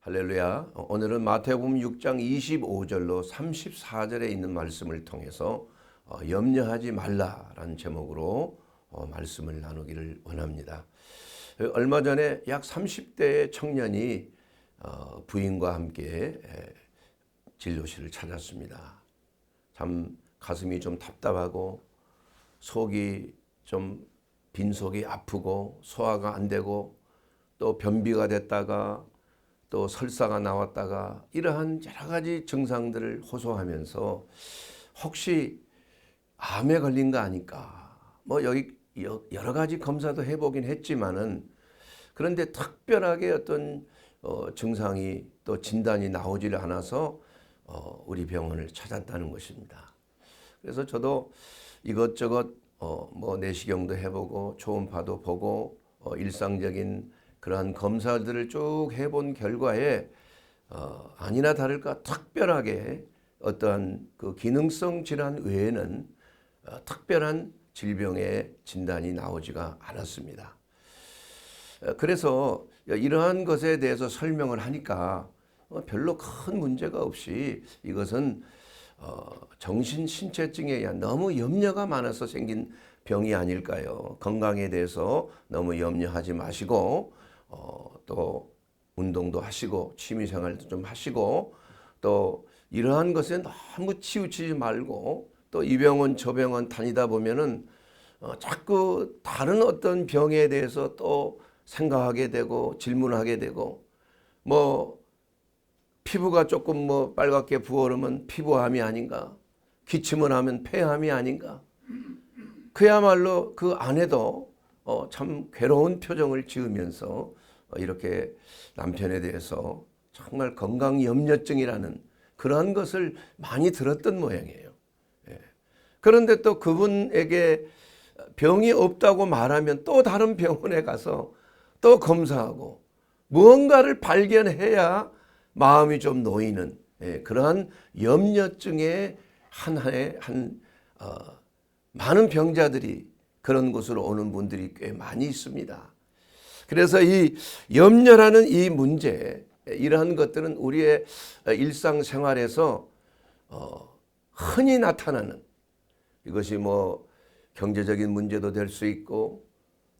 할렐루야. 오늘은 마태복음 6장 25절로 34절에 있는 말씀을 통해서 염려하지 말라라는 제목으로 말씀을 나누기를 원합니다. 얼마 전에 약 30대의 청년이 부인과 함께 진료실을 찾았습니다. 참 가슴이 좀 답답하고 속이 좀 빈속이 아프고 소화가 안 되고 또 변비가 됐다가 또 설사가 나왔다가 이러한 여러 가지 증상들을 호소하면서 혹시 암에 걸린 거 아닐까? 뭐 여기 여러 가지 검사도 해보긴 했지만은 그런데 특별하게 어떤 증상이 또 진단이 나오질 않아서 우리 병원을 찾았다는 것입니다. 그래서 저도 이것저것 뭐 내시경도 해보고 초음파도 보고 일상적인 그러한 검사들을 쭉 해본 결과에 아니나 다를까 특별하게 어떠한 그 기능성 질환 외에는 특별한 질병의 진단이 나오지가 않았습니다. 그래서 이러한 것에 대해서 설명을 하니까 별로 큰 문제가 없이 이것은 정신신체증에 의한 너무 염려가 많아서 생긴 병이 아닐까요? 건강에 대해서 너무 염려하지 마시고 또 운동도 하시고 취미생활도 좀 하시고 또 이러한 것에 너무 치우치지 말고 또 이 병원 저 병원 다니다 보면은 자꾸 다른 어떤 병에 대해서 또 생각하게 되고 질문하게 되고 뭐 피부가 조금 뭐 빨갛게 부어오르면 피부암이 아닌가, 기침을 하면 폐암이 아닌가. 그야말로 그 안에도 참 괴로운 표정을 지으면서 이렇게 남편에 대해서 정말 건강염려증이라는 그러한 것을 많이 들었던 모양이에요. 그런데 또 그분에게 병이 없다고 말하면 또 다른 병원에 가서 또 검사하고 무언가를 발견해야 마음이 좀 놓이는 그러한 염려증의 많은 병자들이 그런 곳으로 오는 분들이 꽤 많이 있습니다. 그래서 이 염려라는 이 문제, 이러한 것들은 우리의 일상생활에서 흔히 나타나는 이것이 뭐 경제적인 문제도 될 수 있고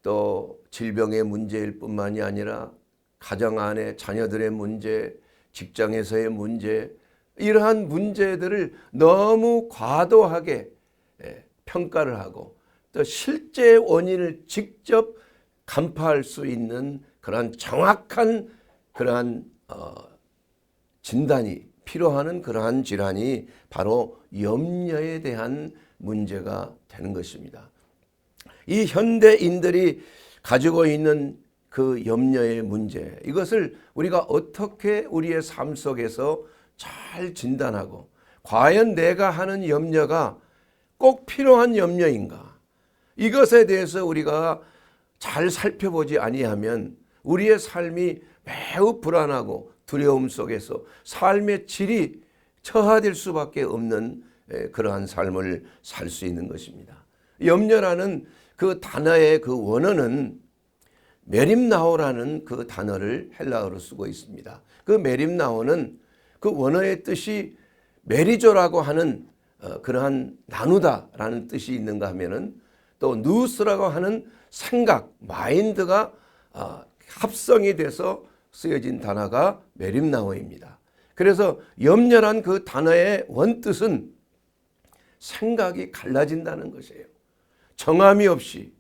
또 질병의 문제일 뿐만이 아니라 가정 안에 자녀들의 문제, 직장에서의 문제, 이러한 문제들을 너무 과도하게 평가를 하고 또 실제 원인을 직접 간파할 수 있는 그러한 정확한 그러한 진단이 필요한 그러한 질환이 바로 염려에 대한 문제가 되는 것입니다. 이 현대인들이 가지고 있는 그 염려의 문제, 이것을 우리가 어떻게 우리의 삶 속에서 잘 진단하고 과연 내가 하는 염려가 꼭 필요한 염려인가? 이것에 대해서 우리가 잘 살펴보지 아니하면 우리의 삶이 매우 불안하고 두려움 속에서 삶의 질이 처하될 수밖에 없는 그러한 삶을 살 수 있는 것입니다. 염려라는 그 단어의 그 원어는 메림나오라는 그 단어를 헬라어로 쓰고 있습니다. 그 메림나오는 그 원어의 뜻이 메리조라고 하는 그러한 나누다라는 뜻이 있는가 하면은 또 누스라고 하는 생각, 마인드가 합성이 돼서 쓰여진 단어가 메림나오입니다. 그래서 염려란 그 단어의 원뜻은 생각이 갈라진다는 것이에요. 정함이 없이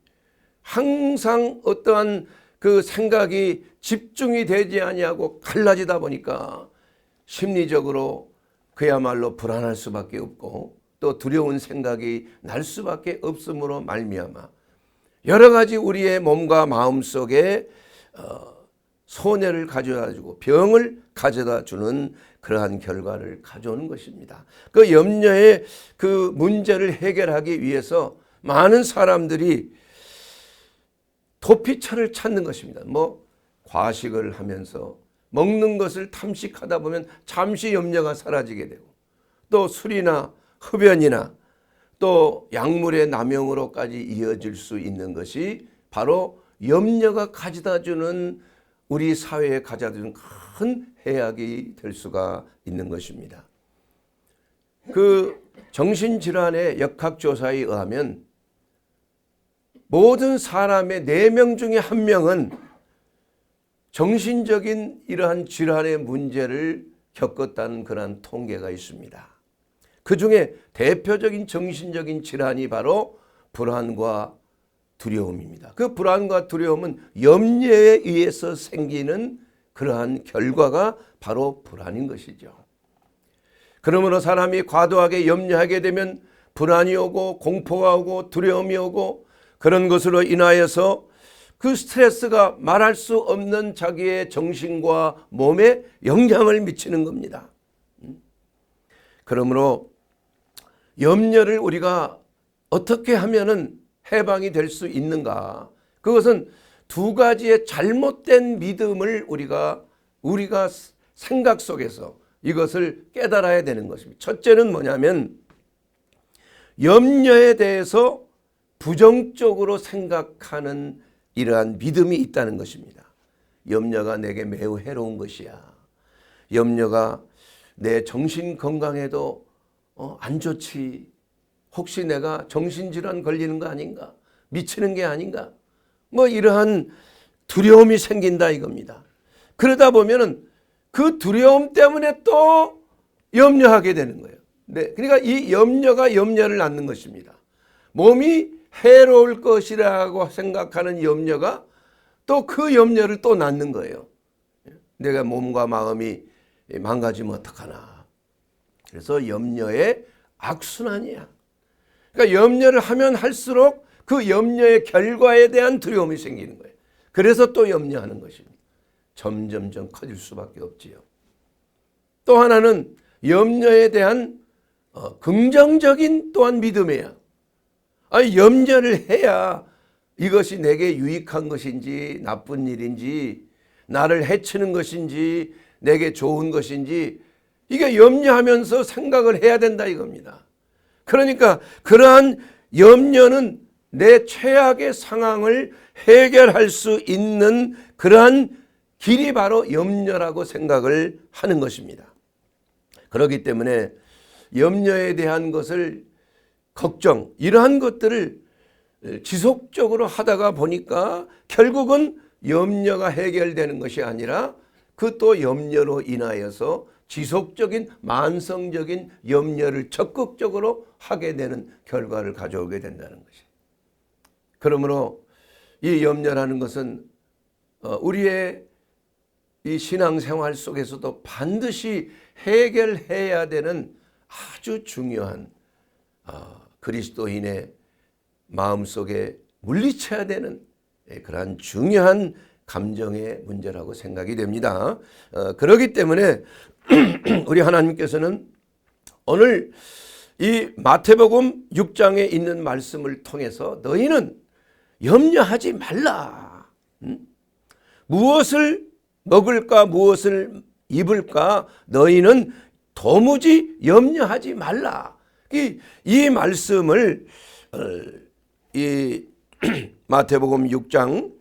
항상 어떠한 그 생각이 집중이 되지 아니하고 갈라지다 보니까 심리적으로 그야말로 불안할 수밖에 없고 또 두려운 생각이 날 수밖에 없음으로 말미암아 여러 가지 우리의 몸과 마음 속에 손해를 가져다 주고 병을 가져다 주는 그러한 결과를 가져오는 것입니다. 그 염려의 그 문제를 해결하기 위해서 많은 사람들이 도피처를 찾는 것입니다. 뭐 과식을 하면서 먹는 것을 탐식하다 보면 잠시 염려가 사라지게 되고 또 술이나 흡연이나 또 약물의 남용으로까지 이어질 수 있는 것이 바로 염려가 가져다 주는 우리 사회에 가져다준 큰 해악이 될 수가 있는 것입니다. 그 정신질환의 역학조사에 의하면 모든 사람의 4명 중에 1명은 정신적인 이러한 질환의 문제를 겪었다는 그런 통계가 있습니다. 그 중에 대표적인 정신적인 질환이 바로 불안과 두려움입니다. 그 불안과 두려움은 염려에 의해서 생기는 그러한 결과가 바로 불안인 것이죠. 그러므로 사람이 과도하게 염려하게 되면 불안이 오고 공포가 오고 두려움이 오고 그런 것으로 인하여서 그 스트레스가 말할 수 없는 자기의 정신과 몸에 영향을 미치는 겁니다. 그러므로 염려를 우리가 어떻게 하면은 해방이 될 수 있는가? 그것은 2가지의 잘못된 믿음을 우리가 생각 속에서 이것을 깨달아야 되는 것입니다. 첫째는 뭐냐면 염려에 대해서 부정적으로 생각하는 이러한 믿음이 있다는 것입니다. 염려가 내게 매우 해로운 것이야. 염려가 내 정신 건강에도 안 좋지. 혹시 내가 정신질환 걸리는 거 아닌가? 미치는 게 아닌가? 뭐 이러한 두려움이 생긴다 이겁니다. 그러다 보면은 그 두려움 때문에 또 염려하게 되는 거예요. 네, 그러니까 이 염려가 염려를 낳는 것입니다. 몸이 해로울 것이라고 생각하는 염려가 또 그 염려를 또 낳는 거예요. 내가 몸과 마음이 망가지면 어떡하나. 그래서 염려의 악순환이야. 그러니까 염려를 하면 할수록 그 염려의 결과에 대한 두려움이 생기는 거예요. 그래서 또 염려하는 것입니다. 점점점 커질 수밖에 없지요. 또 하나는 염려에 대한 긍정적인 또한 믿음이에요. 염려를 해야 이것이 내게 유익한 것인지 나쁜 일인지 나를 해치는 것인지 내게 좋은 것인지 이게 염려하면서 생각을 해야 된다 이겁니다. 그러니까 그러한 염려는 내 최악의 상황을 해결할 수 있는 그러한 길이 바로 염려라고 생각을 하는 것입니다. 그렇기 때문에 염려에 대한 것을 걱정 이러한 것들을 지속적으로 하다가 보니까 결국은 염려가 해결되는 것이 아니라 그 또 염려로 인하여서 지속적인 만성적인 염려를 적극적으로 하게 되는 결과를 가져오게 된다는 것이. 그러므로 이 염려라는 것은 우리의 이 신앙생활 속에서도 반드시 해결해야 되는 아주 중요한 그리스도인의 마음속에 물리쳐야 되는 그러한 중요한 감정의 문제라고 생각이 됩니다. 그렇기 때문에 우리 하나님께서는 오늘 이 마태복음 6장에 있는 말씀을 통해서 너희는 염려하지 말라. 무엇을 먹을까 무엇을 입을까 너희는 도무지 염려하지 말라. 이 말씀을 이 마태복음 6장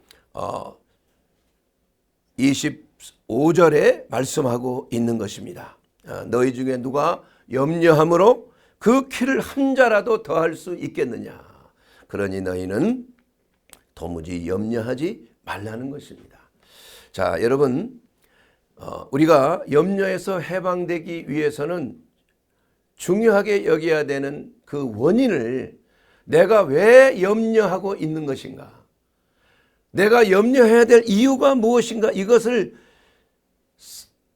25절에 말씀하고 있는 것입니다. 너희 중에 누가 염려함으로 그 키를 한 자라도 더할 수 있겠느냐. 그러니 너희는 도무지 염려하지 말라는 것입니다. 자, 여러분, 우리가 염려에서 해방되기 위해서는 중요하게 여겨야 되는 그 원인을 내가 왜 염려하고 있는 것인가? 내가 염려해야 될 이유가 무엇인가? 이것을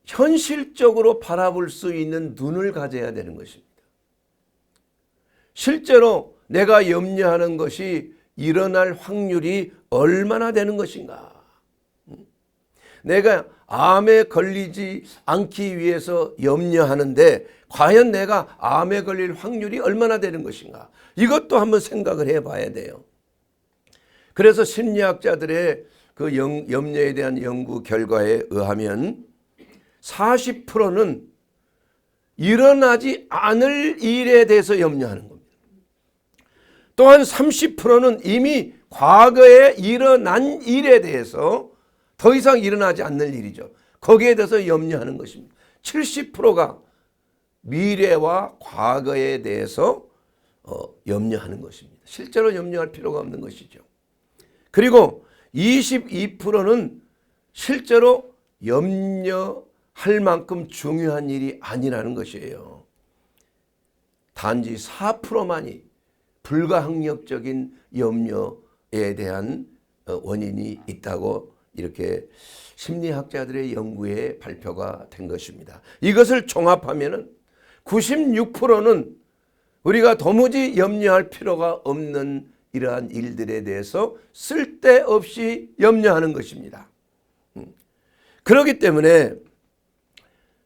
현실적으로 바라볼 수 있는 눈을 가져야 되는 것입니다. 실제로 내가 염려하는 것이 일어날 확률이 얼마나 되는 것인가? 내가 암에 걸리지 않기 위해서 염려하는데 과연 내가 암에 걸릴 확률이 얼마나 되는 것인가? 이것도 한번 생각을 해봐야 돼요. 그래서 심리학자들의 그 염려에 대한 연구 결과에 의하면 40%는 일어나지 않을 일에 대해서 염려하는 겁니다. 또한 30%는 이미 과거에 일어난 일에 대해서 더 더 이상 일어나지 않는 일이죠. 거기에 대해서 염려하는 것입니다. 70%가 미래와 과거에 대해서 염려하는 것입니다. 실제로 염려할 필요가 없는 것이죠. 그리고 22%는 실제로 염려할 만큼 중요한 일이 아니라는 것이에요. 단지 4%만이 불가항력적인 염려에 대한 원인이 있다고 이렇게 심리학자들의 연구에 발표가 된 것입니다. 이것을 종합하면은 96%는 우리가 도무지 염려할 필요가 없는 이러한 일들에 대해서 쓸데없이 염려하는 것입니다. 그렇기 때문에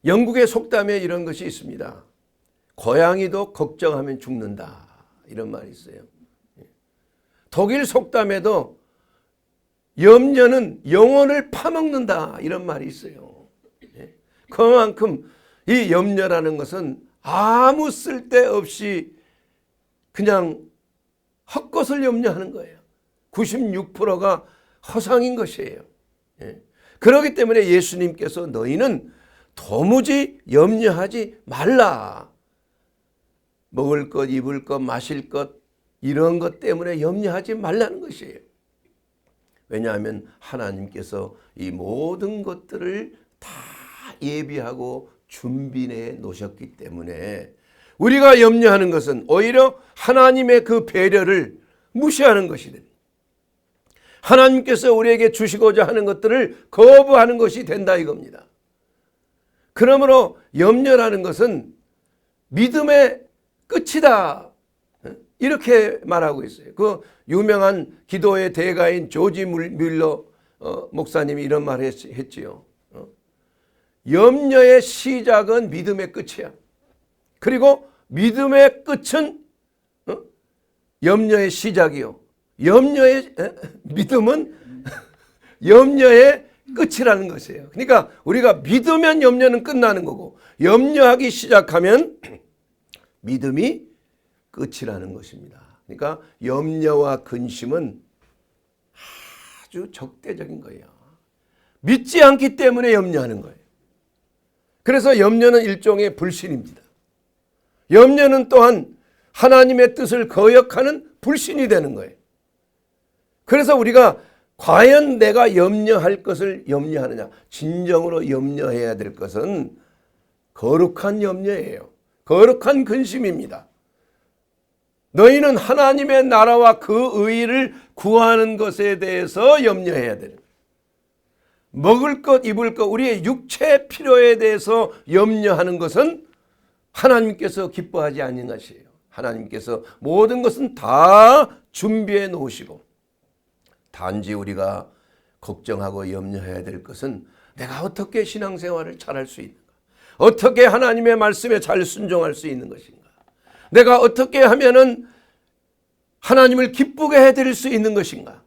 영국의 속담에 이런 것이 있습니다. 고양이도 걱정하면 죽는다, 이런 말이 있어요. 독일 속담에도 염려는 영혼을 파먹는다, 이런 말이 있어요. 그만큼 이 염려라는 것은 아무 쓸데없이 그냥 헛것을 염려하는 거예요. 96%가 허상인 것이에요. 그렇기 때문에 예수님께서 너희는 도무지 염려하지 말라. 먹을 것, 입을 것, 마실 것, 이런 것 때문에 염려하지 말라는 것이에요. 왜냐하면 하나님께서 이 모든 것들을 다 예비하고 준비해 놓으셨기 때문에 우리가 염려하는 것은 오히려 하나님의 그 배려를 무시하는 것이 됩니다. 하나님께서 우리에게 주시고자 하는 것들을 거부하는 것이 된다 이겁니다. 그러므로 염려라는 것은 믿음의 끝이다, 이렇게 말하고 있어요. 그 유명한 기도의 대가인 조지 뮬러 목사님이 이런 말을 했지요. 염려의 시작은 믿음의 끝이야. 그리고 믿음의 끝은 염려의 시작이요. 믿음은 염려의 끝이라는 것이에요. 그러니까 우리가 믿으면 염려는 끝나는 거고, 염려하기 시작하면 믿음이 끝이라는 것입니다. 그러니까 염려와 근심은 아주 적대적인 거예요. 믿지 않기 때문에 염려하는 거예요. 그래서 염려는 일종의 불신입니다. 염려는 또한 하나님의 뜻을 거역하는 불신이 되는 거예요. 그래서 우리가 과연 내가 염려할 것을 염려하느냐, 진정으로 염려해야 될 것은 거룩한 염려예요. 거룩한 근심입니다. 너희는 하나님의 나라와 그 의를 구하는 것에 대해서 염려해야 되는 거예요. 먹을 것, 입을 것, 우리의 육체 필요에 대해서 염려하는 것은 하나님께서 기뻐하지 않는 것이에요. 하나님께서 모든 것은 다 준비해 놓으시고, 단지 우리가 걱정하고 염려해야 될 것은 내가 어떻게 신앙생활을 잘할 수 있는가, 어떻게 하나님의 말씀에 잘 순종할 수 있는 것인가, 내가 어떻게 하면은 하나님을 기쁘게 해드릴 수 있는 것인가,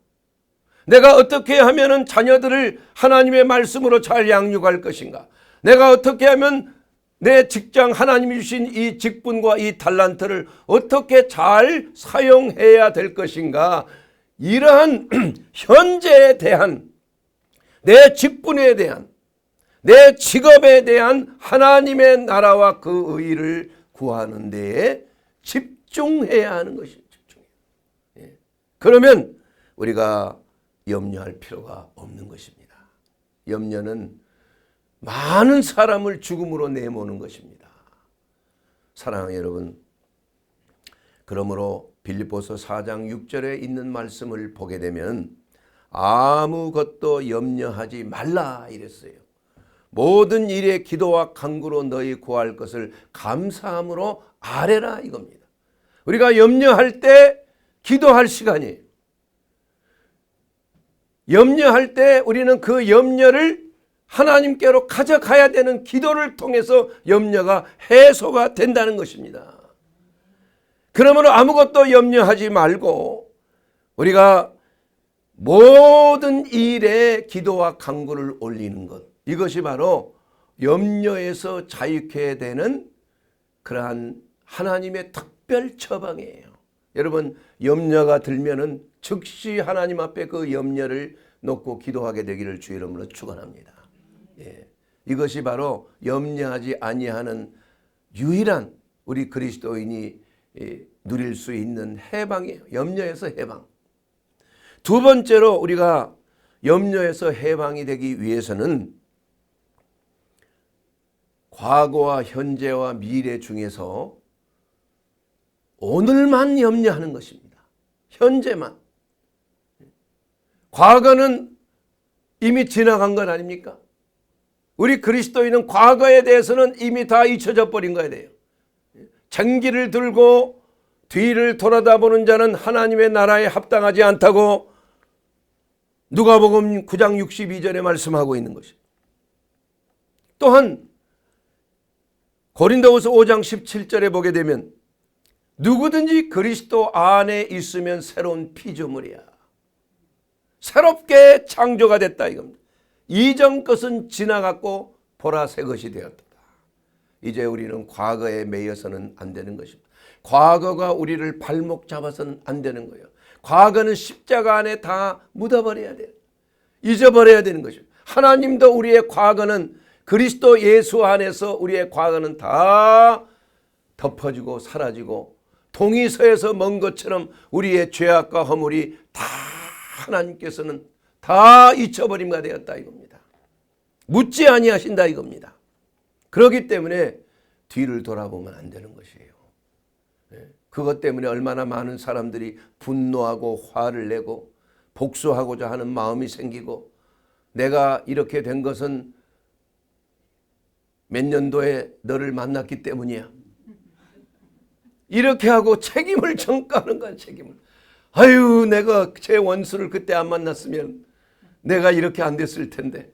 내가 어떻게 하면은 자녀들을 하나님의 말씀으로 잘 양육할 것인가, 내가 어떻게 하면 내 직장, 하나님이 주신 이 직분과 이 달란트를 어떻게 잘 사용해야 될 것인가, 이러한 현재에 대한, 내 직분에 대한, 내 직업에 대한 하나님의 나라와 그 의를 구하는 데에 집중해야 하는 것이죠. 그러면 우리가 염려할 필요가 없는 것입니다. 염려는 많은 사람을 죽음으로 내모는 것입니다. 사랑하는 여러분, 그러므로 빌립보서 4장 6절에 있는 말씀을 보게 되면 아무것도 염려하지 말라 이랬어요. 모든 일에 기도와 간구로 너희 구할 것을 감사함으로 아뢰라 이겁니다. 우리가 염려할 때 기도할 시간이에요. 염려할 때 우리는 그 염려를 하나님께로 가져가야 되는 기도를 통해서 염려가 해소가 된다는 것입니다. 그러므로 아무것도 염려하지 말고 우리가 모든 일에 기도와 간구를 올리는 것, 이것이 바로 염려에서 자유케 되는 그러한 하나님의 특별 처방이에요. 여러분, 염려가 들면은 즉시 하나님 앞에 그 염려를 놓고 기도하게 되기를 주의 이름으로 축원합니다. 예. 이것이 바로 염려하지 아니하는 유일한 우리 그리스도인이 누릴 수 있는 해방이에요. 염려에서 해방. 두 번째로 우리가 염려에서 해방이 되기 위해서는 과거와 현재와 미래 중에서 오늘만 염려하는 것입니다. 현재만. 과거는 이미 지나간 것 아닙니까? 우리 그리스도인은 과거에 대해서는 이미 다 잊혀져 버린 거야 돼요. 장기를 들고 뒤를 돌아다보는 자는 하나님의 나라에 합당하지 않다고 누가복음 9장 62절에 말씀하고 있는 것입니다. 또한 고린도후서 5장 17절에 보게 되면 누구든지 그리스도 안에 있으면 새로운 피조물이야. 새롭게 창조가 됐다 이겁니다. 이전 것은 지나갔고 보라 새 것이 되었다. 이제 우리는 과거에 매여서는 안 되는 것입니다. 과거가 우리를 발목 잡아서는 안 되는 거예요. 과거는 십자가 안에 다 묻어버려야 돼요. 잊어버려야 되는 것입니다. 하나님도 우리의 과거는 그리스도 예수 안에서 우리의 과거는 다 덮어지고 사라지고 동이서에서 먼 것처럼 우리의 죄악과 허물이 다 하나님께서는 다 잊혀버림가 되었다 이겁니다. 묻지 아니하신다 이겁니다. 그렇기 때문에 뒤를 돌아보면 안 되는 것이에요. 그것 때문에 얼마나 많은 사람들이 분노하고 화를 내고 복수하고자 하는 마음이 생기고 내가 이렇게 된 것은 몇 년도에 너를 만났기 때문이야. 이렇게 하고 책임을 전가하는 거야. 책임을. 아유 내가 제 원수를 그때 안 만났으면 내가 이렇게 안 됐을 텐데.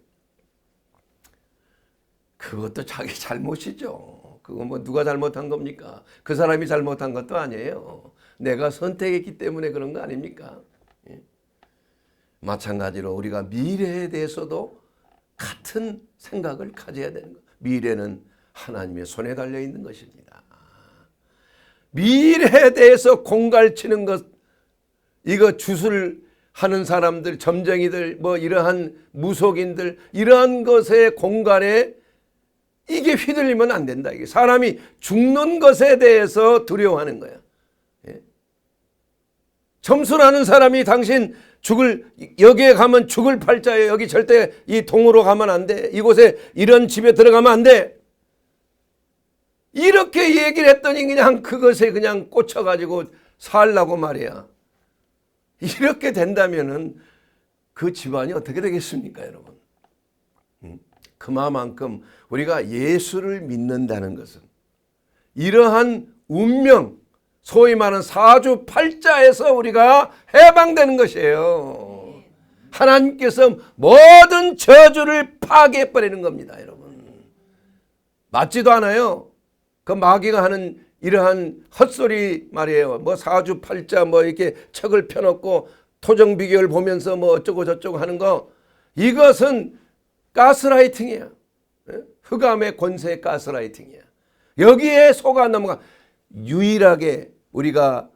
그것도 자기 잘못이죠. 그거 뭐 누가 잘못한 겁니까? 그 사람이 잘못한 것도 아니에요. 내가 선택했기 때문에 그런 거 아닙니까? 예. 마찬가지로 우리가 미래에 대해서도 같은 생각을 가져야 되는 거예요. 미래는 하나님의 손에 달려 있는 것입니다. 미래에 대해서 공갈치는 것, 이거 주술 하는 사람들, 점쟁이들, 뭐 이러한 무속인들, 이러한 것의 공갈에 이게 휘둘리면 안 된다. 이게 사람이 죽는 것에 대해서 두려워하는 거야. 예? 점수라는 사람이 당신 여기에 가면 죽을 팔자예요. 여기 절대 이 동으로 가면 안 돼. 이곳에 이런 집에 들어가면 안 돼. 이렇게 얘기를 했더니 그냥 그것에 그냥 꽂혀가지고 살라고 말이야. 이렇게 된다면은 그 집안이 어떻게 되겠습니까, 여러분? 그만큼 우리가 예수를 믿는다는 것은 이러한 운명, 소위 말하는 사주팔자에서 우리가 해방되는 것이에요. 하나님께서 모든 저주를 파괴해버리는 겁니다, 여러분. 맞지도 않아요. 그 마귀가 하는 이러한 헛소리 말이에요. 뭐 사주팔자 뭐 이렇게 책을 펴놓고 토정비결 보면서 뭐 어쩌고 저쩌고 하는 거, 이것은 가스라이팅이야. 흑암의 권세의 가스라이팅이야. 여기에 속아 넘어가. 유일하게 우리가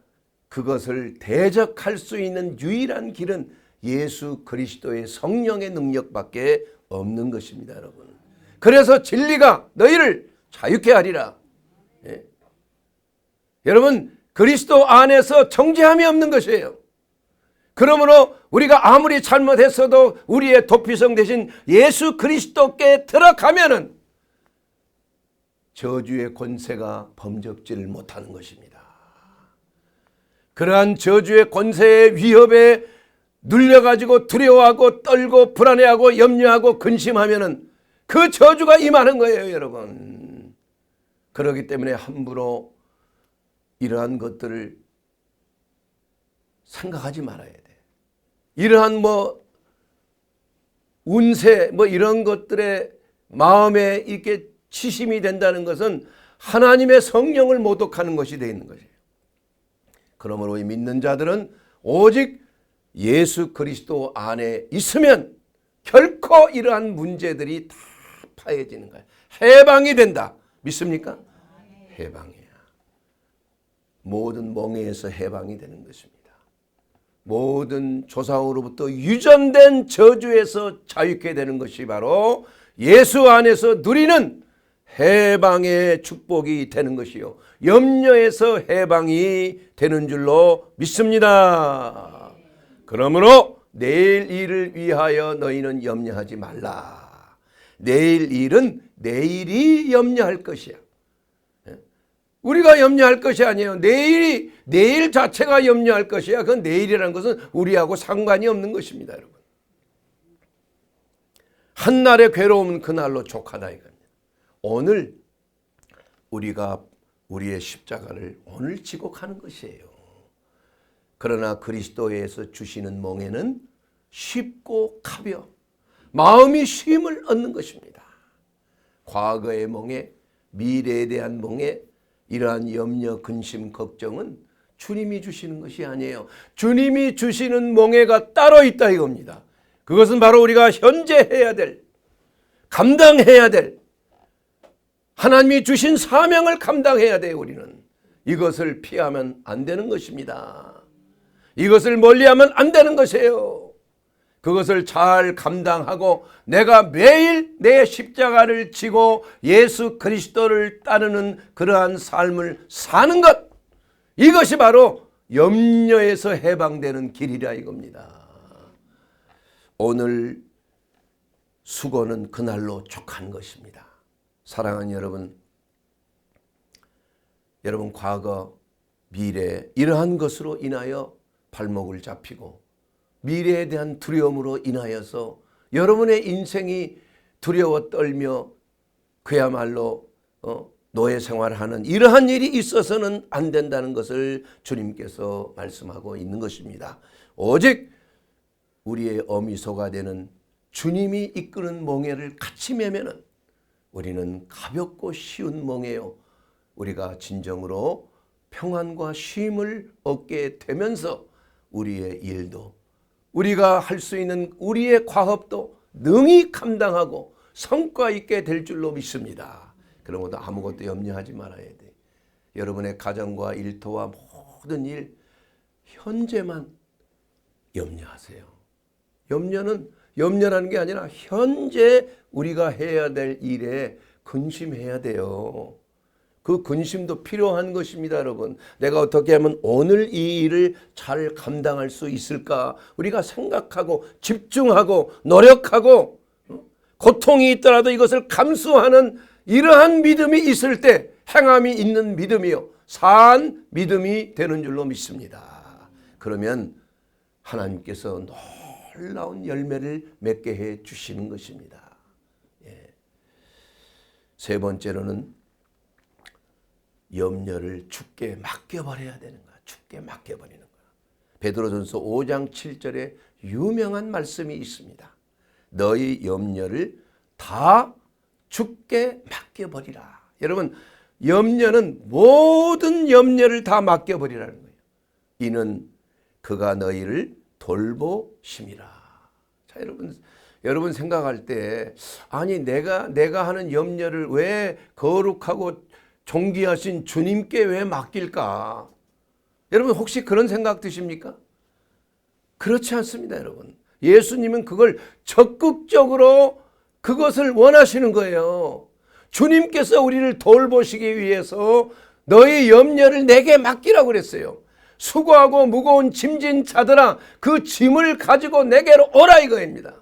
그것을 대적할 수 있는 유일한 길은 예수 그리스도의 성령의 능력밖에 없는 것입니다, 여러분. 그래서 진리가 너희를 자유케 하리라. 예. 여러분, 그리스도 안에서 정죄함이 없는 것이에요. 그러므로 우리가 아무리 잘못했어도 우리의 도피성 대신 예수 그리스도께 들어가면은 저주의 권세가 범접지를 못하는 것입니다. 그러한 저주의 권세의 위협에 눌려가지고 두려워하고 떨고 불안해하고 염려하고 근심하면은 그 저주가 임하는 거예요, 여러분. 그렇기 때문에 함부로 이러한 것들을 생각하지 말아야 돼. 이러한 뭐 운세 뭐 이런 것들에 마음에 이렇게 치심이 된다는 것은 하나님의 성령을 모독하는 것이 되어 있는 것이에요. 그러므로 이 믿는 자들은 오직 예수 그리스도 안에 있으면 결코 이러한 문제들이 다 파해지는 거예요. 해방이 된다. 믿습니까? 해방이야. 모든 멍에에서 해방이 되는 것입니다. 모든 조상으로부터 유전된 저주에서 자유케 되는 것이 바로 예수 안에서 누리는 해방의 축복이 되는 것이요, 염려에서 해방이 되는 줄로 믿습니다. 그러므로 내일 일을 위하여 너희는 염려하지 말라. 내일 일은 내일이 염려할 것이야. 우리가 염려할 것이 아니에요. 내일 자체가 염려할 것이야. 그건 내일이라는 것은 우리하고 상관이 없는 것입니다, 여러분. 한날의 괴로움은 그날로 족하다 이겁니다. 오늘 우리가 우리의 십자가를 오늘 지고 가는 것이에요. 그러나 그리스도에서 주시는 몽에는 쉽고 가벼워 마음이 쉼을 얻는 것입니다. 과거의 몽에, 미래에 대한 몽에 이러한 염려, 근심, 걱정은 주님이 주시는 것이 아니에요. 주님이 주시는 몽해가 따로 있다 이겁니다. 그것은 바로 우리가 현재 해야 될, 감당해야 될, 하나님이 주신 사명을 감당해야 돼요. 우리는 이것을 피하면 안 되는 것입니다. 이것을 멀리하면 안 되는 것이에요. 그것을 잘 감당하고 내가 매일 내 십자가를 지고 예수 그리스도를 따르는 그러한 삶을 사는 것, 이것이 바로 염려에서 해방되는 길이라 이겁니다. 오늘 수고는 그날로 족한 것입니다. 사랑하는 여러분, 과거, 미래 이러한 것으로 인하여 발목을 잡히고 미래에 대한 두려움으로 인하여서 여러분의 인생이 두려워 떨며 그야말로 노예 생활하는 이러한 일이 있어서는 안 된다는 것을 주님께서 말씀하고 있는 것입니다. 오직 우리의 어미소가 되는 주님이 이끄는 몽해를 같이 매면은 우리는 가볍고 쉬운 몽해요, 우리가 진정으로 평안과 쉼을 얻게 되면서 우리의 일도, 우리가 할 수 있는 우리의 과업도 능히 감당하고 성과 있게 될 줄로 믿습니다. 그러므로 아무것도 염려하지 말아야 돼. 여러분의 가정과 일터와 모든 일, 현재만 염려하세요. 염려라는 게 아니라 현재 우리가 해야 될 일에 근심해야 돼요. 그 근심도 필요한 것입니다, 여러분. 내가 어떻게 하면 오늘 이 일을 잘 감당할 수 있을까? 우리가 생각하고 집중하고 노력하고 고통이 있더라도 이것을 감수하는 이러한 믿음이 있을 때 행함이 있는 믿음이요, 산 믿음이 되는 줄로 믿습니다. 그러면 하나님께서 놀라운 열매를 맺게 해 주시는 것입니다. 세 번째로는 염려를 주께 맡겨버려야 되는 거야. 주께 맡겨버리는 거야. 베드로전서 5장 7절에 유명한 말씀이 있습니다. 너희 염려를 다 주께 맡겨버리라. 여러분, 염려는 모든 염려를 다 맡겨버리라는 거예요. 이는 그가 너희를 돌보심이라. 자, 여러분 생각할 때, 아니 내가 하는 염려를 왜 거룩하고 존귀하신 주님께 왜 맡길까? 여러분 혹시 그런 생각 드십니까? 그렇지 않습니다, 여러분. 예수님은 그걸 적극적으로 그것을 원하시는 거예요. 주님께서 우리를 돌보시기 위해서 너희 염려를 내게 맡기라고 그랬어요. 수고하고 무거운 짐진 자들아, 그 짐을 가지고 내게로 오라 이거입니다.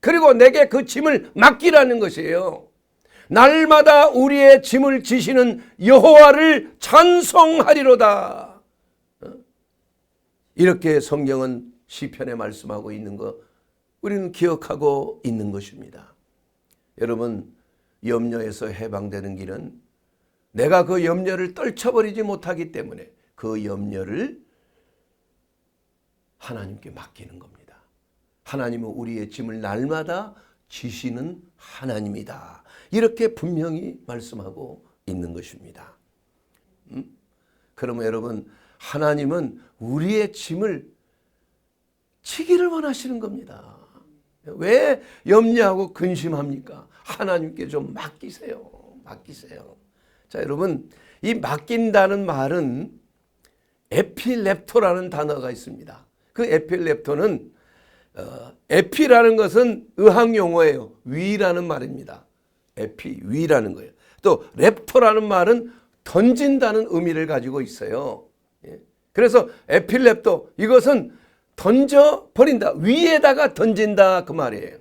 그리고 내게 그 짐을 맡기라는 것이에요. 날마다 우리의 짐을 지시는 여호와를 찬송하리로다. 이렇게 성경은 시편에 말씀하고 있는 것, 우리는 기억하고 있는 것입니다. 여러분, 염려에서 해방되는 길은 내가 그 염려를 떨쳐버리지 못하기 때문에 그 염려를 하나님께 맡기는 겁니다. 하나님은 우리의 짐을 날마다 지시는 하나님이다. 이렇게 분명히 말씀하고 있는 것입니다. 그러면 여러분, 하나님은 우리의 짐을 지기를 원하시는 겁니다. 왜 염려하고 근심합니까? 하나님께 좀 맡기세요. 자, 여러분, 이 맡긴다는 말은 에필렙토라는 단어가 있습니다. 그 에필렙토는 에피라는 것은 의학 용어예요. 위라는 말입니다. 에피, 위라는 거예요. 또 랩토라는 말은 던진다는 의미를 가지고 있어요. 그래서 에필렙토, 이것은 던져버린다, 위에다가 던진다, 그 말이에요.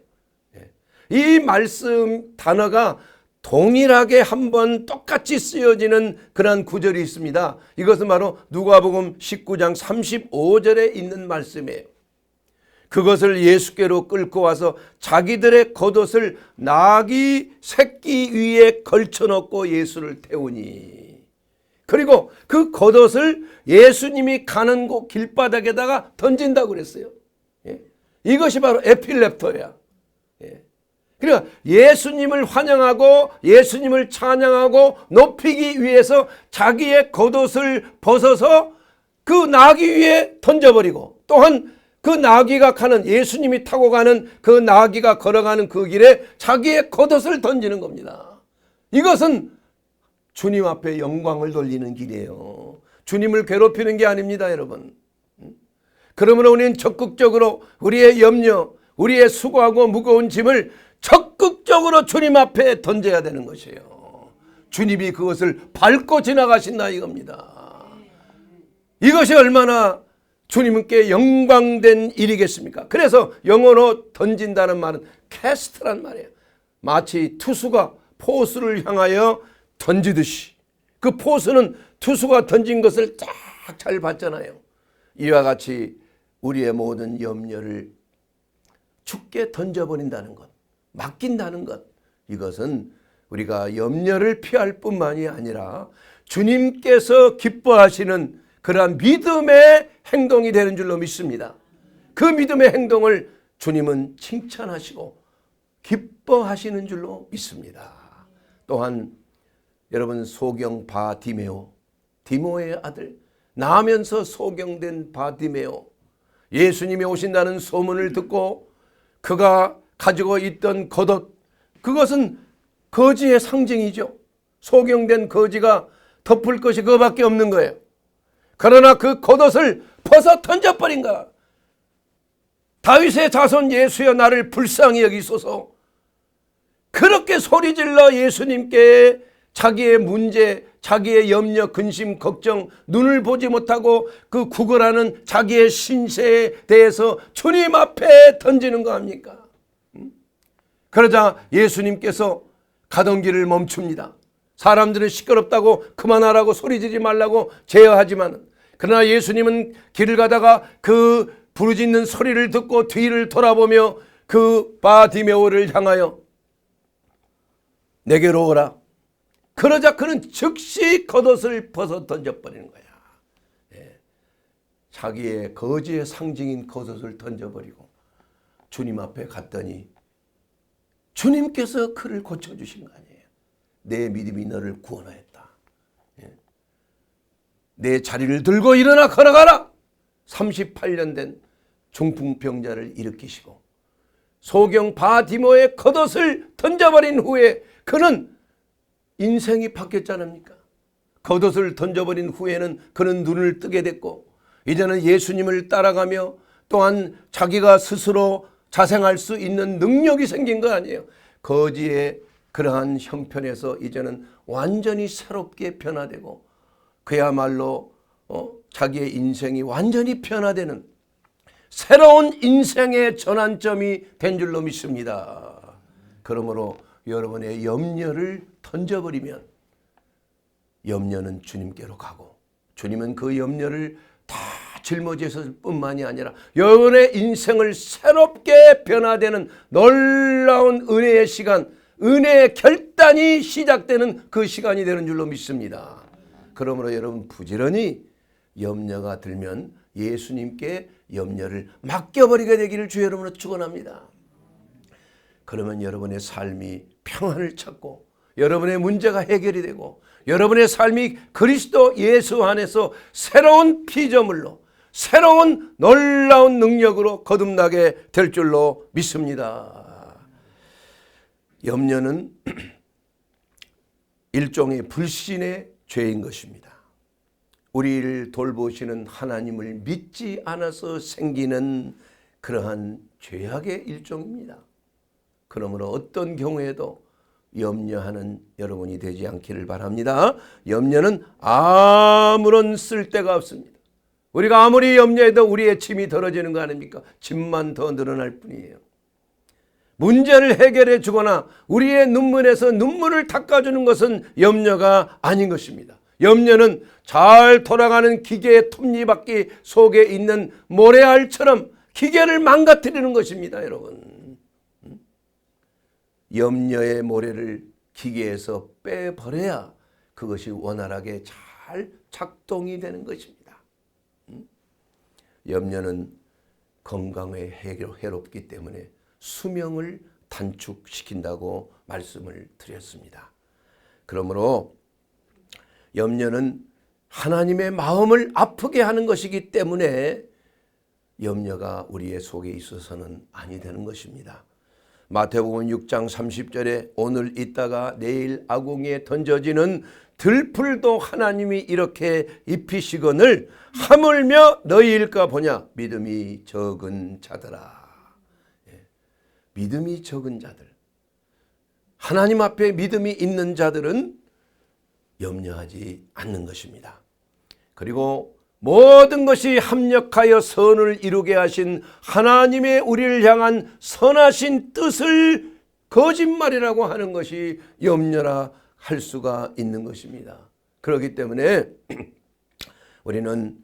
이 말씀 단어가 동일하게 한번 똑같이 쓰여지는 그런 구절이 있습니다. 이것은 바로 누가복음 19장 35절에 있는 말씀이에요. 그것을 예수께로 끌고 와서 자기들의 겉옷을 나귀 새끼 위에 걸쳐놓고 예수를 태우니, 그리고 그 겉옷을 예수님이 가는 곳 길바닥에다가 던진다고 그랬어요. 이것이 바로 에필렙토야. 그러니까 예수님을 환영하고 예수님을 찬양하고 높이기 위해서 자기의 겉옷을 벗어서 그 나귀 위에 던져버리고, 또한 그 나귀가 가는, 예수님이 타고 가는 그 나귀가 걸어가는 그 길에 자기의 겉옷을 던지는 겁니다. 이것은 주님 앞에 영광을 돌리는 길이에요. 주님을 괴롭히는 게 아닙니다, 여러분. 그러므로 우리는 적극적으로 우리의 염려, 우리의 수고하고 무거운 짐을 적극적으로 주님 앞에 던져야 되는 것이에요. 주님이 그것을 밟고 지나가신다, 이겁니다. 이것이 얼마나 주님께 영광된 일이겠습니까? 그래서 영어로 던진다는 말은 캐스트란 말이에요. 마치 투수가 포수를 향하여 던지듯이, 그 포수는 투수가 던진 것을 딱 잘 봤잖아요. 이와 같이 우리의 모든 염려를 주께 던져버린다는 것, 맡긴다는 것, 이것은 우리가 염려를 피할 뿐만이 아니라 주님께서 기뻐하시는 그러한 믿음의 행동이 되는 줄로 믿습니다. 그 믿음의 행동을 주님은 칭찬하시고 기뻐하시는 줄로 믿습니다. 또한 여러분, 소경 바디메오, 디모의 아들, 나면서 소경된 바디메오, 예수님이 오신다는 소문을 듣고 그가 가지고 있던 겉옷, 그것은 거지의 상징이죠. 소경된 거지가 덮을 것이 그거밖에 없는 거예요. 그러나 그 겉옷을 벗어 던져버린 거야. 다윗의 자손 예수여, 나를 불쌍히 여기소서. 그렇게 소리질러 예수님께 자기의 문제, 자기의 염려, 근심, 걱정, 눈을 보지 못하고 그 구걸하는 자기의 신세에 대해서 주님 앞에 던지는 거 아닙니까? 그러자 예수님께서 가던 길을 멈춥니다. 사람들은 시끄럽다고 그만하라고, 소리지르지 말라고 제어하지만, 그러나 예수님은 길을 가다가 그 부르짖는 소리를 듣고 뒤를 돌아보며 그 바디메오를 향하여 내게로 오라. 그러자 그는 즉시 겉옷을 벗어 던져버리는 거야. 자기의 거지의 상징인 겉옷을 던져버리고 주님 앞에 갔더니 주님께서 그를 고쳐주신 거 아니에요. 내 믿음이 너를 구원하였다. 내 자리를 들고 일어나 걸어가라. 38년 된 중풍병자를 일으키시고 소경 바디모의 겉옷을 던져버린 후에 그는 인생이 바뀌었지 않습니까? 겉옷을 던져버린 후에는 그는 눈을 뜨게 됐고, 이제는 예수님을 따라가며 또한 자기가 스스로 자생할 수 있는 능력이 생긴 거 아니에요. 거지의 그러한 형편에서 이제는 완전히 새롭게 변화되고 그야말로 자기의 인생이 완전히 변화되는 새로운 인생의 전환점이 된 줄로 믿습니다. 그러므로 여러분의 염려를 던져버리면 염려는 주님께로 가고, 주님은 그 염려를 다 짊어졌을 뿐만이 아니라 여러분의 인생을 새롭게 변화되는 놀라운 은혜의 시간, 은혜의 결단이 시작되는 그 시간이 되는 줄로 믿습니다. 그러므로 여러분, 부지런히 염려가 들면 예수님께 염려를 맡겨버리게 되기를 주 여러분으로 축원합니다. 그러면 여러분의 삶이 평안을 찾고 여러분의 문제가 해결이 되고 여러분의 삶이 그리스도 예수 안에서 새로운 피조물로, 새로운 놀라운 능력으로 거듭나게 될 줄로 믿습니다. 염려는 일종의 불신의 죄인 것입니다. 우리를 돌보시는 하나님을 믿지 않아서 생기는 그러한 죄악의 일종입니다. 그러므로 어떤 경우에도 염려하는 여러분이 되지 않기를 바랍니다. 염려는 아무런 쓸데가 없습니다. 우리가 아무리 염려해도 우리의 짐이 덜어지는 거 아닙니까? 짐만 더 늘어날 뿐이에요. 문제를 해결해 주거나 우리의 눈물에서 눈물을 닦아주는 것은 염려가 아닌 것입니다. 염려는 잘 돌아가는 기계의 톱니바퀴 속에 있는 모래알처럼 기계를 망가뜨리는 것입니다, 여러분. 염려의 모래를 기계에서 빼버려야 그것이 원활하게 잘 작동이 되는 것입니다. 염려는 건강에 해롭기 때문에 수명을 단축시킨다고 말씀을 드렸습니다. 그러므로 염려는 하나님의 마음을 아프게 하는 것이기 때문에 염려가 우리의 속에 있어서는 아니 되는 것입니다. 마태복음 6장 30절에 오늘 있다가 내일 아궁이에 던져지는 들풀도 하나님이 이렇게 입히시거늘 하물며 너희일까 보냐 믿음이 적은 자들아. 믿음이 적은 자들, 하나님 앞에 믿음이 있는 자들은 염려하지 않는 것입니다. 그리고 모든 것이 합력하여 선을 이루게 하신 하나님의 우리를 향한 선하신 뜻을 거짓말이라고 하는 것이 염려라 할 수가 있는 것입니다. 그렇기 때문에 우리는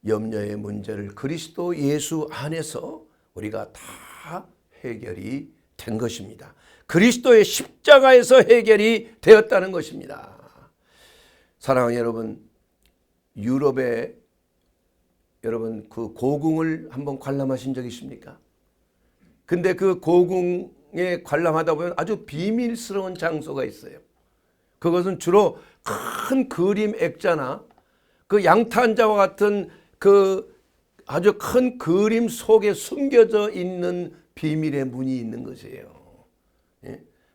염려의 문제를 그리스도 예수 안에서 우리가 다 해결이 된 것입니다. 그리스도의 십자가에서 해결이 되었다는 것입니다. 사랑하는 여러분, 유럽에 여러분 그 고궁을 한번 관람하신 적 있습니까? 근데 그 고궁에 관람하다 보면 아주 비밀스러운 장소가 있어요. 그것은 주로 큰 그림 액자나 그 양탄자와 같은 그 아주 큰 그림 속에 숨겨져 있는 비밀의 문이 있는 것이에요.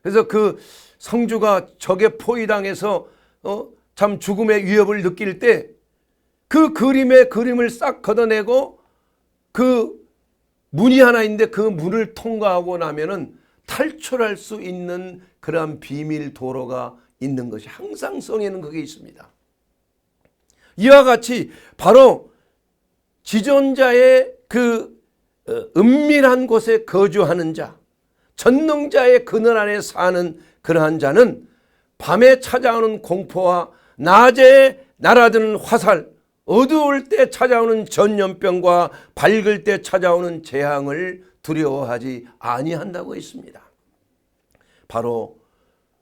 그래서 그 성주가 적의 포위당해서 참 죽음의 위협을 느낄 때 그 그림의 그림을 싹 걷어내고 그 문이 하나 있는데 그 문을 통과하고 나면은 탈출할 수 있는 그러한 비밀 도로가 있는 것이 항상 성에는 그게 있습니다. 이와 같이 바로 지존자의 그 은밀한 곳에 거주하는 자, 전능자의 그늘 안에 사는 그러한 자는 밤에 찾아오는 공포와 낮에 날아드는 화살, 어두울 때 찾아오는 전염병과 밝을 때 찾아오는 재앙을 두려워하지 아니한다고 했습니다. 바로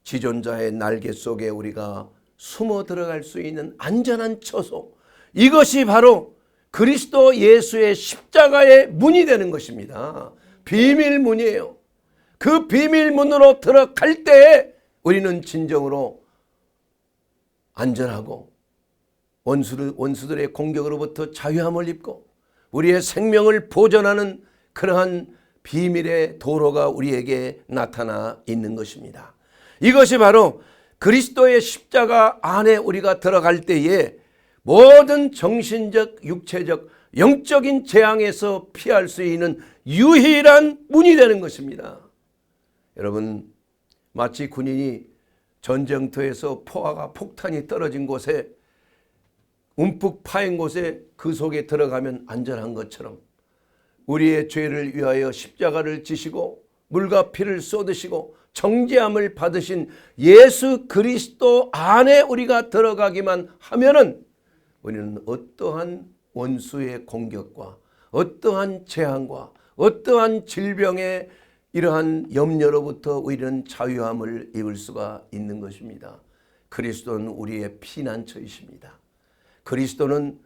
지존자의 날개 속에 우리가 숨어 들어갈 수 있는 안전한 처소, 이것이 바로 그리스도 예수의 십자가의 문이 되는 것입니다. 비밀문이에요. 그 비밀문으로 들어갈 때 우리는 진정으로 안전하고 원수들의 공격으로부터 자유함을 입고 우리의 생명을 보존하는 그러한 비밀의 도로가 우리에게 나타나 있는 것입니다. 이것이 바로 그리스도의 십자가 안에 우리가 들어갈 때에 모든 정신적, 육체적, 영적인 재앙에서 피할 수 있는 유일한 문이 되는 것입니다. 여러분, 마치 군인이 전쟁터에서 포화가 폭탄이 떨어진 곳에 움푹 파인 곳에 그 속에 들어가면 안전한 것처럼 우리의 죄를 위하여 십자가를 지시고 물과 피를 쏟으시고 정죄함을 받으신 예수 그리스도 안에 우리가 들어가기만 하면은 우리는 어떠한 원수의 공격과 어떠한 재앙과 어떠한 질병의 이러한 염려로부터 우리는 자유함을 입을 수가 있는 것입니다. 그리스도는 우리의 피난처이십니다. 그리스도는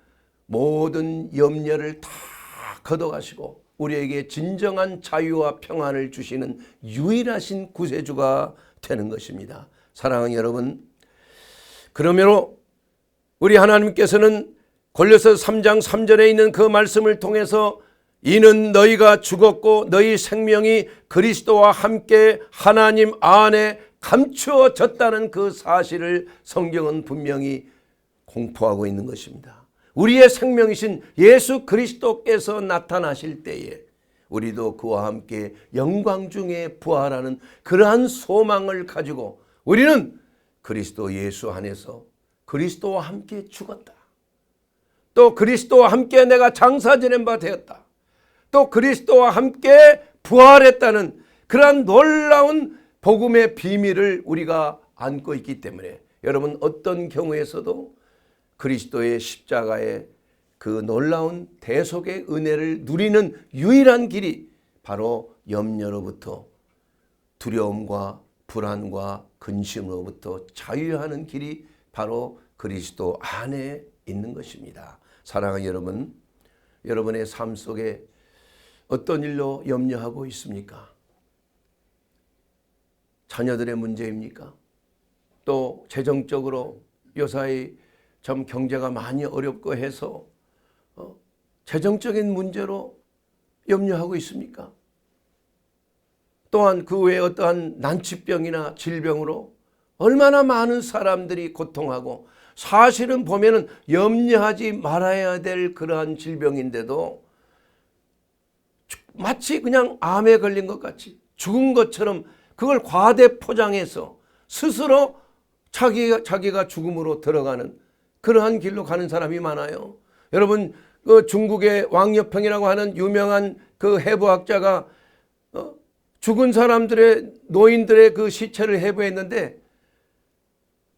모든 염려를 다 걷어가시고 우리에게 진정한 자유와 평안을 주시는 유일하신 구세주가 되는 것입니다. 사랑하는 여러분, 그러므로 우리 하나님께서는 골로새 3장 3절에 있는 그 말씀을 통해서 이는 너희가 죽었고 너희 생명이 그리스도와 함께 하나님 안에 감추어졌다는 그 사실을 성경은 분명히 공포하고 있는 것입니다. 우리의 생명이신 예수 그리스도께서 나타나실 때에 우리도 그와 함께 영광 중에 부활하는 그러한 소망을 가지고 우리는 그리스도 예수 안에서 그리스도와 함께 죽었다. 또 그리스도와 함께 내가 장사 지낸 바 되었다. 또 그리스도와 함께 부활했다는 그러한 놀라운 복음의 비밀을 우리가 안고 있기 때문에 여러분 어떤 경우에서도 그리스도의 십자가의 그 놀라운 대속의 은혜를 누리는 유일한 길이 바로 염려로부터 두려움과 불안과 근심으로부터 자유하는 길이 바로 그리스도 안에 있는 것입니다. 사랑하는 여러분, 여러분의 삶 속에 어떤 일로 염려하고 있습니까? 자녀들의 문제입니까? 또 재정적으로 요사이 좀 경제가 많이 어렵고 해서 재정적인 문제로 염려하고 있습니까? 또한 그 외에 어떠한 난치병이나 질병으로 얼마나 많은 사람들이 고통하고 사실은 보면은 염려하지 말아야 될 그러한 질병인데도 마치 그냥 암에 걸린 것 같이 죽은 것처럼 그걸 과대 포장해서 스스로 자기가 죽음으로 들어가는 그러한 길로 가는 사람이 많아요. 여러분 그 중국의 왕여평이라고 하는 유명한 그 해부학자가 죽은 사람들의 노인들의 그 시체를 해부했는데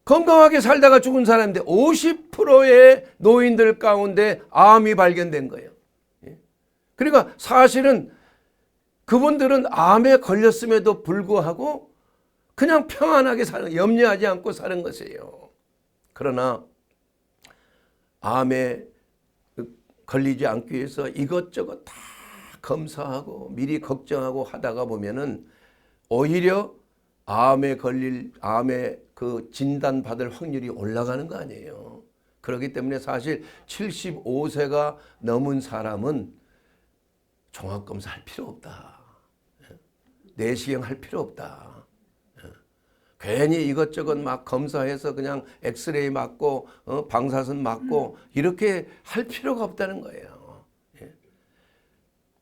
건강하게 살다가 죽은 사람인데 50%의 노인들 가운데 암이 발견된 거예요. 그러니까 사실은 그분들은 암에 걸렸음에도 불구하고 그냥 평안하게 사는, 염려하지 않고 사는 것이에요. 그러나 암에 걸리지 않기 위해서 이것저것 다 검사하고 미리 걱정하고 하다가 보면은 오히려 암에 그 진단 받을 확률이 올라가는 거 아니에요. 그렇기 때문에 사실 75세가 넘은 사람은 종합검사 할 필요 없다. 내시경 할 필요 없다. 괜히 이것저것 막 검사해서 그냥 엑스레이 맞고 방사선 맞고 이렇게 할 필요가 없다는 거예요.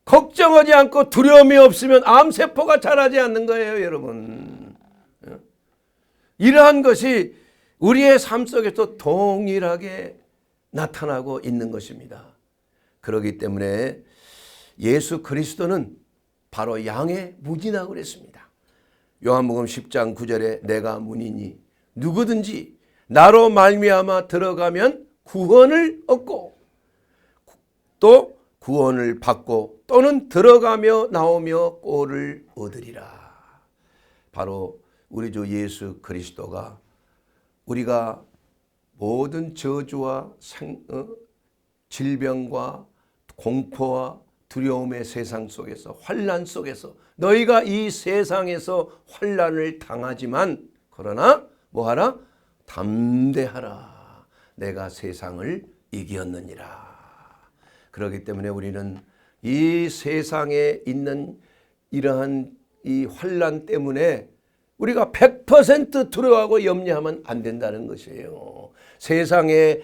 걱정하지 않고 두려움이 없으면 암세포가 자라지 않는 거예요, 여러분. 이러한 것이 우리의 삶 속에서 동일하게 나타나고 있는 것입니다. 그렇기 때문에 예수 그리스도는 바로 양의 문이라고 그랬습니다. 요한복음 10장 9절에 내가 문이니 누구든지 나로 말미암아 들어가면 구원을 얻고 또 구원을 받고 또는 들어가며 나오며 꼴을 얻으리라. 바로 우리 주 예수 그리스도가 우리가 모든 저주와 질병과 공포와 두려움의 세상 속에서 환난 속에서 너희가 이 세상에서 환난을 당하지만 그러나 뭐하라? 담대하라. 내가 세상을 이겼느니라. 그렇기 때문에 우리는 이 세상에 있는 이러한 이 환난 때문에 우리가 100% 두려워하고 염려하면 안 된다는 것이에요. 세상에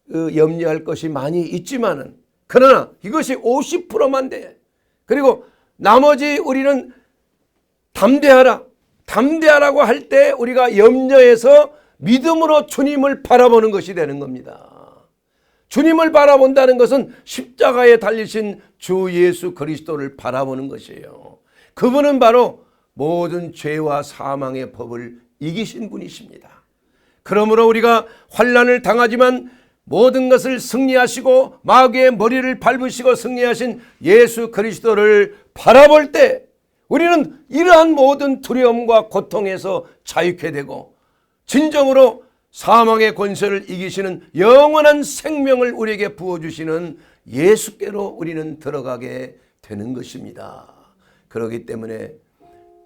염려할 것이 많이 있지만은 그러나 이것이 50%만 돼. 그리고 나머지 우리는 담대하라. 담대하라고 할 때 우리가 염려해서 믿음으로 주님을 바라보는 것이 되는 겁니다. 주님을 바라본다는 것은 십자가에 달리신 주 예수 그리스도를 바라보는 것이에요. 그분은 바로 모든 죄와 사망의 법을 이기신 분이십니다. 그러므로 우리가 환난을 당하지만 모든 것을 승리하시고 마귀의 머리를 밟으시고 승리하신 예수 그리스도를 바라볼 때 우리는 이러한 모든 두려움과 고통에서 자유케 되고 진정으로 사망의 권세를 이기시는 영원한 생명을 우리에게 부어주시는 예수께로 우리는 들어가게 되는 것입니다. 그렇기 때문에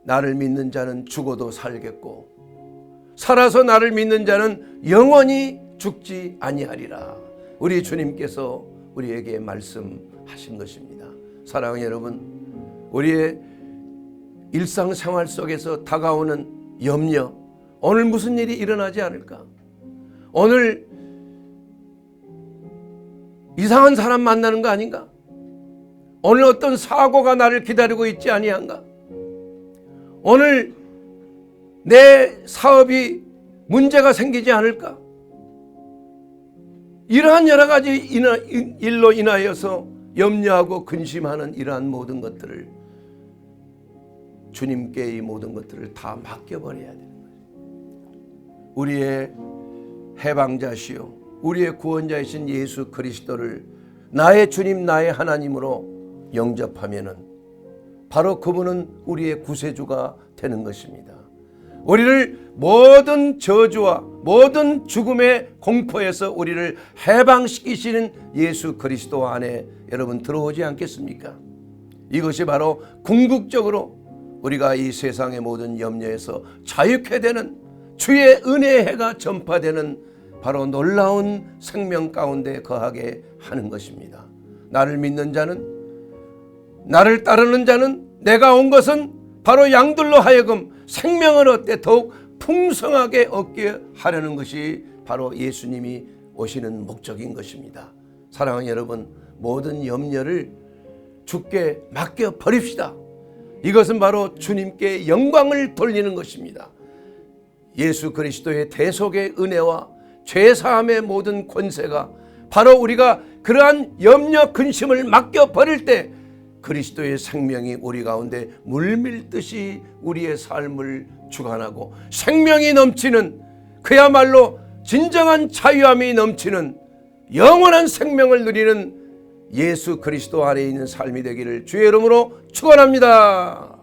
나를 믿는 자는 죽어도 살겠고 살아서 나를 믿는 자는 영원히 죽지 아니하리라. 우리 주님께서 우리에게 말씀하신 것입니다. 사랑하는 여러분, 우리의 일상생활 속에서 다가오는 염려, 오늘 무슨 일이 일어나지 않을까? 오늘 이상한 사람 만나는 거 아닌가? 오늘 어떤 사고가 나를 기다리고 있지 아니한가? 오늘 내 사업이 문제가 생기지 않을까? 이러한 여러 가지 일로 인하여서 염려하고 근심하는 이러한 모든 것들을 주님께 이 모든 것들을 다 맡겨버려야 되는 거예요. 우리의 해방자시요 우리의 구원자이신 예수 그리스도를 나의 주님 나의 하나님으로 영접하면은 바로 그분은 우리의 구세주가 되는 것입니다. 우리를 모든 저주와 모든 죽음의 공포에서 우리를 해방시키시는 예수 그리스도 안에 여러분 들어오지 않겠습니까? 이것이 바로 궁극적으로 우리가 이 세상의 모든 염려에서 자유케 되는 주의 은혜의 해가 전파되는 바로 놀라운 생명 가운데 거하게 하는 것입니다. 나를 믿는 자는, 나를 따르는 자는 내가 온 것은 바로 양들로 하여금 생명을 얻되 더욱 풍성하게 얻게 하려는 것이 바로 예수님이 오시는 목적인 것입니다. 사랑하는 여러분, 모든 염려를 주께 맡겨 버립시다. 이것은 바로 주님께 영광을 돌리는 것입니다. 예수 그리스도의 대속의 은혜와 죄사함의 모든 권세가 바로 우리가 그러한 염려 근심을 맡겨 버릴 때 그리스도의 생명이 우리 가운데 물밀듯이 우리의 삶을 주관하고 생명이 넘치는, 그야말로 진정한 자유함이 넘치는 영원한 생명을 누리는 예수 그리스도 안에 있는 삶이 되기를 주의 이름으로 축원합니다.